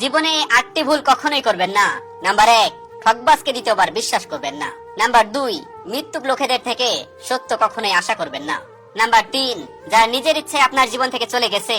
জীবনে 8টি ভুল কখনোই করবেন না। নাম্বার 1, ঠকবাজকে দ্বিতীয়বার বিশ্বাস করবেন না। নাম্বার 2, মৃত্যুক লোকেদের থেকে সত্য কখনোই আশা করবেন না। নাম্বার 3, যারা নিজের ইচ্ছে আপনার জীবন থেকে চলে গেছে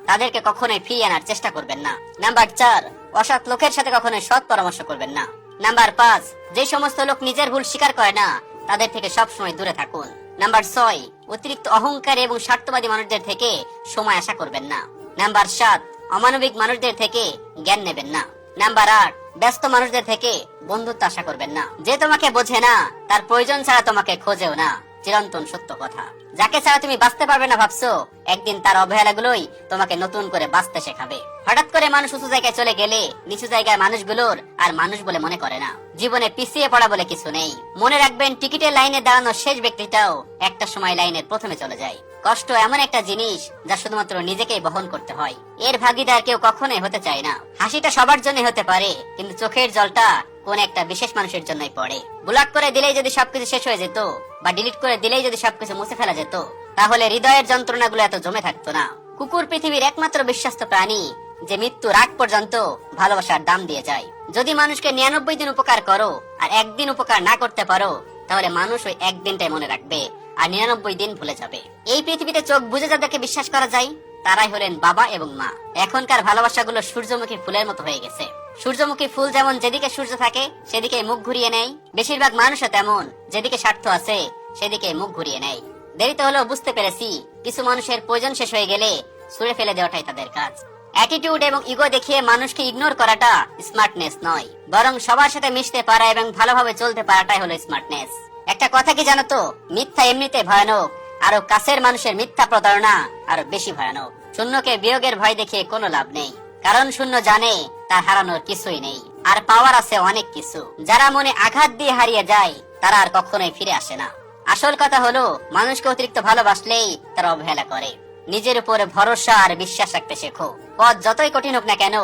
তাদেরকে কখনোই ফিরিয়ে আনার চেষ্টা করবেন না। নাম্বার 4, অসৎ লোকের সাথে কখনোই সৎ পরামর্শ করবেন না। নাম্বার 5, যে সমস্ত লোক নিজের ভুল স্বীকার করে না তাদের থেকে সবসময় দূরে থাকুন। নাম্বার 6, অতিরিক্ত অহংকারী এবং স্বার্থবাদী মানুষদের থেকে সময় আশা করবেন না। নাম্বার 7, অমানবিক মানুষদের থেকে জ্ঞান নেবেন না। নাম্বার 8, ব্যস্ত মানুষদের থেকে বন্ধুত্ব আশা করবেন না। যে তোমাকে বোঝে না তার প্রয়োজন ছাড়া তোমাকে খোঁজেও না, চিরন্তন সত্য কথা। যাকে ছাড়া তুমি বাঁচতে পারবে না ভাবছো, একদিন তার অবহেলাগুলোই তোমাকে নতুন করে বাঁচতে শেখাবে। হঠাৎ করে মানুষ উঁচু জায়গায় চলে গেলে নিচু জায়গায় মানুষগুলোর আর মানুষ বলে মনে করে না। জীবনে পিছিয়ে পড়া বলে কিছু নেই। মনে রাখবেন, টিকিটের লাইনে দাঁড়ানো শেষ ব্যক্তিটাও একটা সময় লাইনের প্রথমে চলে যায়। কষ্ট এমন একটা জিনিস যা শুধুমাত্র নিজেকেই বহন করতে হয়, এর ভাগিদার কেউ কখনোই হতে চায় না। হাসিটা সবার জন্য হতে পারে, কিন্তু চোখের জলটা কোন একটা বিশেষ মানুষের জন্যই পড়ে। ব্লক করে দিলেই যদি সবকিছু শেষ হয়ে যেত, বা ডিলিট করে দিলেই যদি সবকিছু মুছে ফেলা যেত, তাহলে হৃদয়ের যন্ত্রণাগুলো এত জমে থাকতো না। কুকুর পৃথিবীর একমাত্র বিশ্বাস্ত প্রাণী যে মৃত্যুর আগ পর্যন্ত ভালোবাসার দাম দিয়ে যায়। যদি মানুষকে 99 দিন উপকার করো আর একদিন উপকার না করতে পারো, তাহলে মানুষ ওই একদিনটাই মনে রাখবে আর 99 দিন ভুলে যাবে। এই পৃথিবীতে চোখ বুঝে যাদেরকে বিশ্বাস করা যায় তারাই হলেন বাবা এবং মা। এখনকার ভালোবাসাগুলো সূর্যমুখী ফুলের মতো হয়ে গেছে। সূর্যমুখী ফুল যেমন যেদিকে সূর্য থাকে সেদিকে মুখ ঘুরিয়ে নেয়, বেশিরভাগ মানুষও তেমন যেদিকে স্বার্থ আছে সেদিকে মুখ ঘুরিয়ে নেয়। দেরিতে হলেও বুঝতে পেরেছি, কিছু মানুষের প্রয়োজন শেষ হয়ে গেলে ছুঁড়ে ফেলে দেওয়াটাই তাদের কাজ। অ্যাটিটিউড এবং ইগো দেখিয়ে মানুষকে ইগনোর করাটা স্মার্টনেস নয়, বরং সবার সাথে মিশতে পারা এবং ভালোভাবে চলতে পারাটাই হলো স্মার্টনেস। একটা কথা কি জানো তো, মিথ্যা এমনিতে ভয়ানক, আরো কাছের মানুষের মিথ্যা প্রতারণা আরো বেশি ভয়ানক। শূন্যকে বিয়োগের ভয় দেখিয়ে কোনো লাভ নেই, কারণ শূন্য জানে তার হারানোর কিছুই নেই, আর পাওয়ার আছে অনেক কিছু। যারা মনে আঘাত দিয়ে হারিয়ে যায় তারা আর কখনোই ফিরে আসে না। আসল কথা হলো, মানুষকে অতিরিক্ত ভালোবাসলেই তারা অবহেলা করে। নিজের উপরে ভরসা আর বিশ্বাস রাখতে শেখো। পথ যতই কঠিন হোক না কেন,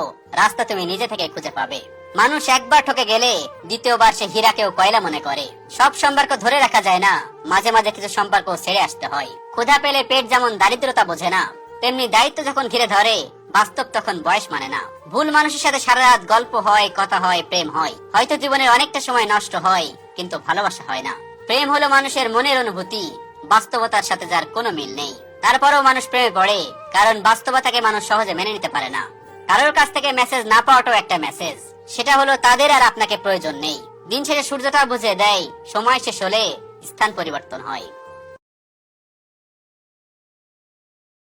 রাস্তা তুমি নিজে থেকে খুঁজে পাবে। মানুষ একবার ঠকে গেলে দ্বিতীয়বার সে হীরাকেও কয়লা মনে করে। সব সম্পর্ক ধরে রাখা যায় না, মাঝে মাঝে কিছু সম্পর্ক ছেড়ে আসতে হয়। ক্ষুধা পেলে পেট যেমন দারিদ্রতা বোঝে না, তেমনি দায়িত্ব যখন ঘিরে ধরে বাস্তব তখন বয়স মানে না। ভুল মানুষের সাথে সারা রাত গল্প হয়, কথা হয়, প্রেম হয়। হয়তো জীবনের অনেকটা সময় নষ্ট হয়, কিন্তু ভালোবাসা হয় না। প্রেম হলো মানুষের মনের অনুভূতি, বাস্তবতার সাথে যার কোনো মিল নেই। তারপরেও মানুষ প্রেমে পড়ে, কারণ বাস্তবতাকে মানুষ সহজে মেনে নিতে পারে না। কারোর কাছ থেকে মেসেজ না পাওয়াটাও একটা মেসেজ, সেটা হলো তাদের আর আপনাকে প্রয়োজন নেই। দিন শেষে সূর্যটা বুঝে দেয়, সময় শেষ হলে স্থান পরিবর্তন হয়।